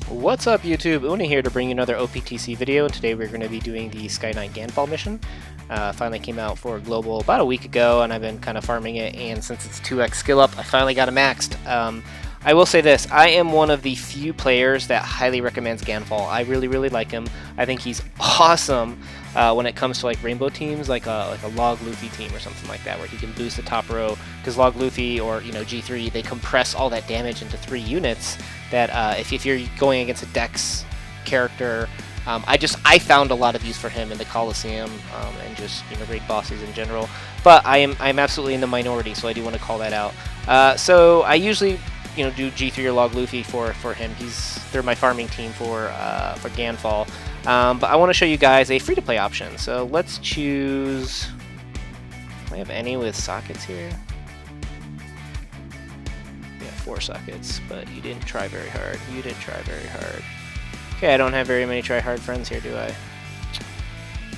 What's up YouTube? Una here to bring you another OPTC video, and today we're going to be doing the Sky Knight Ganfor mission. Finally came out for Global about a week ago, and I've been kind of farming it, and since it's 2x skill up, I finally got it maxed. I will say this, I am one of the few players that highly recommends Ganfor. I really like him. I think he's awesome when it comes to like rainbow teams, like a Log Luffy team or something like that, where he can boost the top row, because Log Luffy or G3, they compress all that damage into 3 units that if you're going against a Dex character, I found a lot of use for him in the Coliseum and just raid bosses in general. But I'm absolutely in the minority, so I do want to call that out. So I usually do G3 or Log Luffy for him. They're my farming team for Ganfor. But I want to show you guys a free-to-play option. So let's choose. Do I have any with sockets here? Yeah, 4 sockets, but you didn't try very hard. You did try very hard. Okay, I don't have very many try-hard friends here, do I?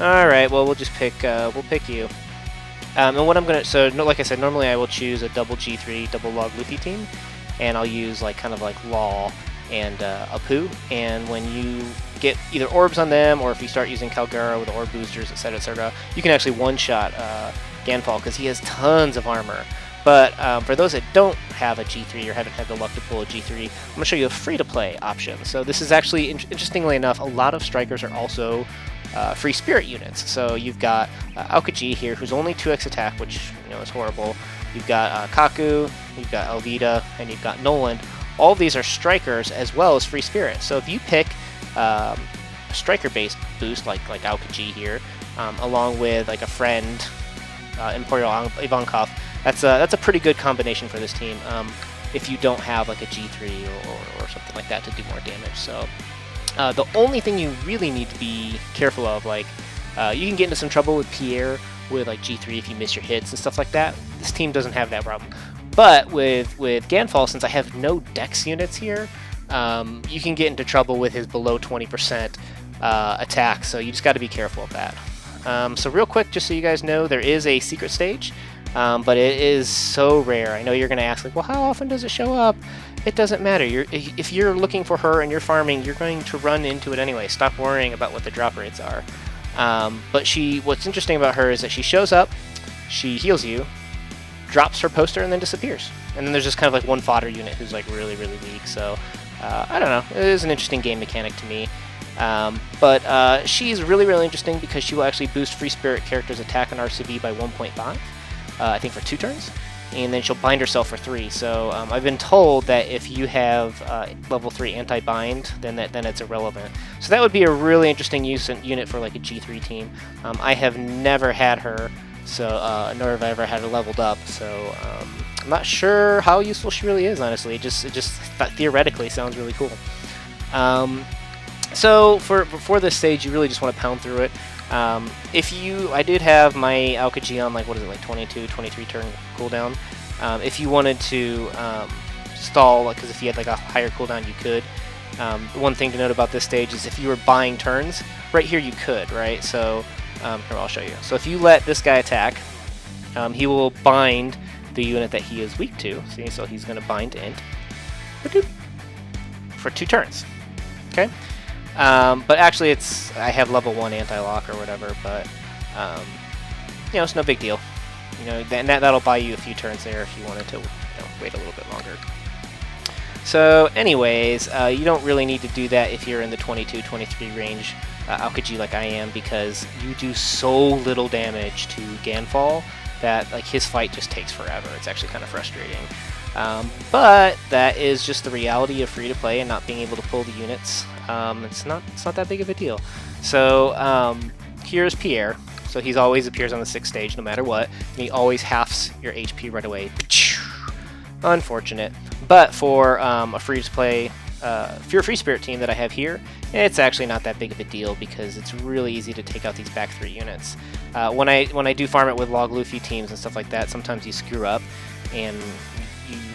Alright, well, we'll just pick, we'll pick you. And what I'm gonna, like I said, normally I will choose a double G3, double Log Luffy team, and I'll use kind of like Law and Apu, and when you get either orbs on them, or if you start using Calgara with orb boosters, etc., you can actually one-shot Ganfor, because he has tons of armor. But for those that don't have a G3 or haven't had the luck to pull a G3, I'm going to show you a free-to-play option. So this is actually, interestingly enough, a lot of strikers are also free spirit units. So you've got Aokiji here, who's only 2x attack, which is horrible. You've got Kaku, you've got Elvita, and you've got Nolan. All of these are strikers as well as free spirit. So if you pick a striker-based boost like Aokiji here, along with like a friend, Imperial Ivankov, that's a pretty good combination for this team. If you don't have like a G3 or something like that to do more damage. So the only thing you really need to be careful of, you can get into some trouble with Pierre with like G3 if you miss your hits and stuff like that. This team doesn't have that problem. But with Ganfor, since I have no Dex units here, you can get into trouble with his below 20% attack, so you just got to be careful of that. So real quick, just so you guys know, there is a secret stage, but it is so rare. I know you're going to ask, well, how often does it show up? It doesn't matter. If you're looking for her and you're farming, you're going to run into it anyway. Stop worrying about what the drop rates are. But what's interesting about her is that she shows up, she heals you, drops her poster, and then disappears. And then there's just kind of like one fodder unit who's like really weak. So I don't know. It is an interesting game mechanic to me. But she's really interesting because she will actually boost free spirit characters' attack and RCB by 1.5, I think for 2 turns, and then she'll bind herself for 3. So I've been told that if you have level 3 anti-bind, then it's irrelevant. So that would be a really interesting unit for like a G3 team. I have never had her, so nor have I ever had her leveled up. So I'm not sure how useful she really is, honestly. It just theoretically sounds really cool. So for this stage, you really just want to pound through it. I did have my Aokiji on like 22, 23 turn cooldown. If you wanted to stall, because if you had like a higher cooldown, you could. One thing to note about this stage is if you were buying turns, right here you could, right? So here, I'll show you. So if you let this guy attack, he will bind the unit that he is weak to. See, so he's going to bind Int for 2 turns. Okay. But actually, I have level 1 anti-lock or whatever, but it's no big deal. That'll buy you a few turns there if you wanted to wait a little bit longer. So anyways, you don't really need to do that if you're in the 22-23 range Aokiji like I am, because you do so little damage to Ganfor that his fight just takes forever. It's actually kind of frustrating. But that is just the reality of free-to-play and not being able to pull the units. It's not that big of a deal. So here's Pierre. So he always appears on the 6th stage no matter what, and he always halves your HP right away. Unfortunate. But for a free-to-play, free spirit team that I have here, it's actually not that big of a deal because it's really easy to take out these back 3 units. When I do farm it with Log Luffy teams and stuff like that, sometimes you screw up and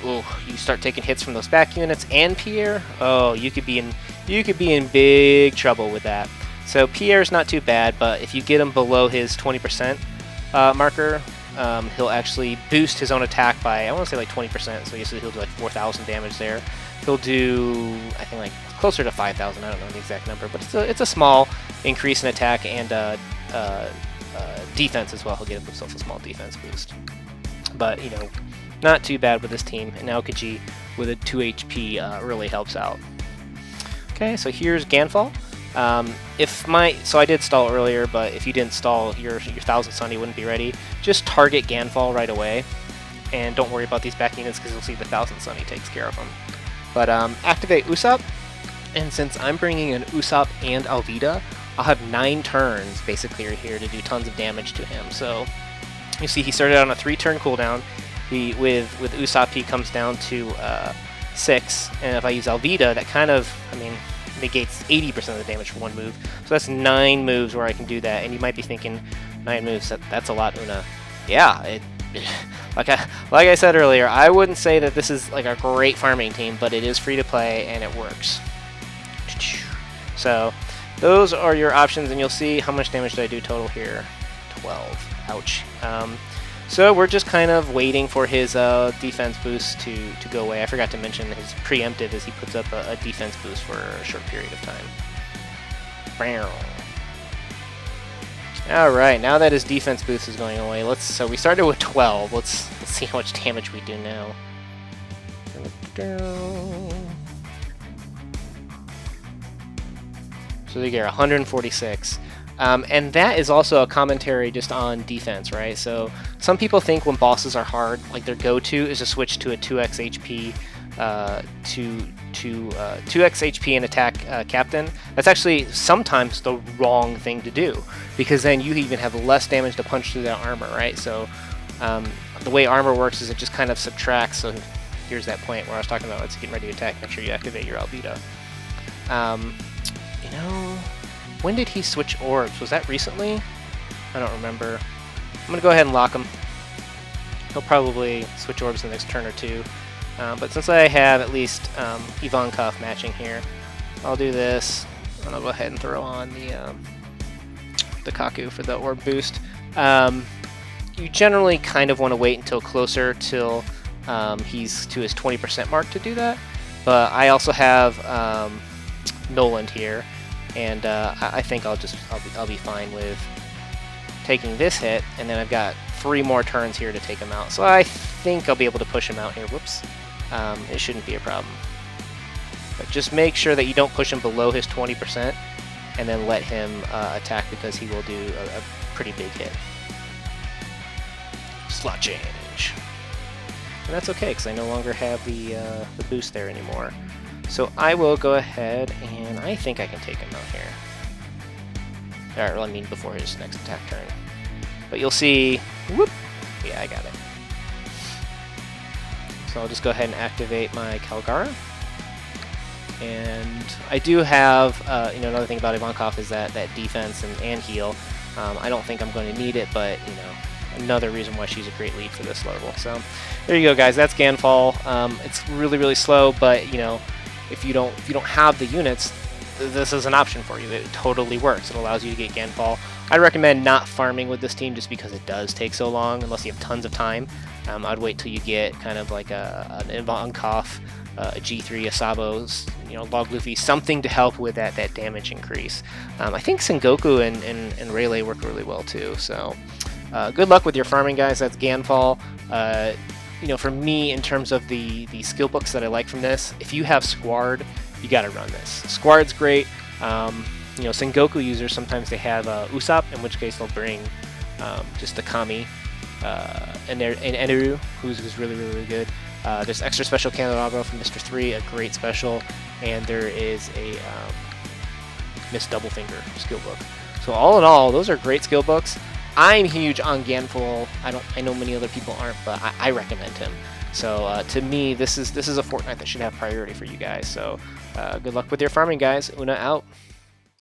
you start taking hits from those back units and Pierre. Oh, you could be in big trouble with that. So Pierre's not too bad, but if you get him below his 20% marker, he'll actually boost his own attack by, I want to say like 20%, so he'll do like 4,000 damage there. he'll do, I think, like closer to 5,000. I don't know the exact number, but it's a small increase in attack and defense as well. He'll get himself a small defense boost. But, you know, not too bad with this team. And Aokiji with a 2 HP really helps out. Okay, so here's Ganfor. So I did stall earlier, but if you didn't stall, your 1000 Sunny wouldn't be ready. Just target Ganfor right away, and don't worry about these back units because you'll see the 1000 Sunny takes care of them. But activate Usopp, and since I'm bringing in Usopp and Alvida, I'll have 9 turns basically here to do tons of damage to him. So you see he started out on a 3-turn cooldown. With Usopp he comes down to 6, and if I use Alvida, that kind of, I mean, negates 80% of the damage for 1 move. So that's 9 moves where I can do that, and you might be thinking, 9 moves, that's a lot, Una. Yeah, like I said earlier, I wouldn't say that this is like a great farming team, but it is free to play and it works. So those are your options, and you'll see how much damage did I do total here. 12. Ouch. So we're just kind of waiting for his defense boost to go away. I forgot to mention his preemptive is he puts up a defense boost for a short period of time. Alright, now that his defense boost is going away, so we started with 12. Let's see how much damage we do now. So they get 146. And that is also a commentary just on defense, right? So some people think when bosses are hard, like their go-to is to switch to a 2x HP, 2x HP and attack captain. That's actually sometimes the wrong thing to do, because then you even have less damage to punch through that armor, right? So the way armor works is it just kind of subtracts. So here's that point where I was talking about, let's get ready to attack. Make sure you activate your Alvida. You know, when did he switch orbs? Was that recently? I don't remember. I'm going to go ahead and lock him. He'll probably switch orbs the next turn or two. But since I have at least Ivankov matching here, I'll do this. And I'll go ahead and throw on the Kaku for the orb boost. You generally kind of want to wait until closer till he's to his 20% mark to do that. But I also have Noland here. And I think I'll be fine with taking this hit, and then I've got 3 more turns here to take him out. So I think I'll be able to push him out here. Whoops. It shouldn't be a problem. But just make sure that you don't push him below his 20%, and then let him attack, because he will do a pretty big hit. Slot change. And that's okay, because I no longer have the boost there anymore. So I will go ahead, and I think I can take him out here. Alright, well, I mean before his next attack turn. But you'll see, whoop, yeah, I got it. So I'll just go ahead and activate my Calgara. And I do have, you know, another thing about Ivankov is that defense and heal. I don't think I'm going to need it, but, you know, another reason why she's a great lead for this level. So there you go, guys. That's Ganfor. It's really, really slow, but, you know, if you don't have the units, this is an option for you. It totally works. It allows you to get Ganfor. I recommend not farming with this team just because it does take so long, unless you have tons of time. I'd wait till you get kind of like an Ivankov, a G3, a Sabo's, you know, Log Luffy, something to help with that damage increase. I think Sengoku and Rayleigh work really well too. So good luck with your farming, guys. That's Ganfor. You know, for me, in terms of the skill books that I like from this, if you have Squard, you got to run this. Squard's great. You know, Sengoku users, sometimes they have Usopp, in which case they'll bring just the Kami and Eneru, who's really, really, really good. There's extra special Candelabro from Mr. 3, a great special, and there is a Miss Doublefinger skill book. So all in all, those are great skill books. I'm huge on Ganfor. I know many other people aren't, but I recommend him. So to me, this is a Fortnite that should have priority for you guys. So good luck with your farming, guys. Una out.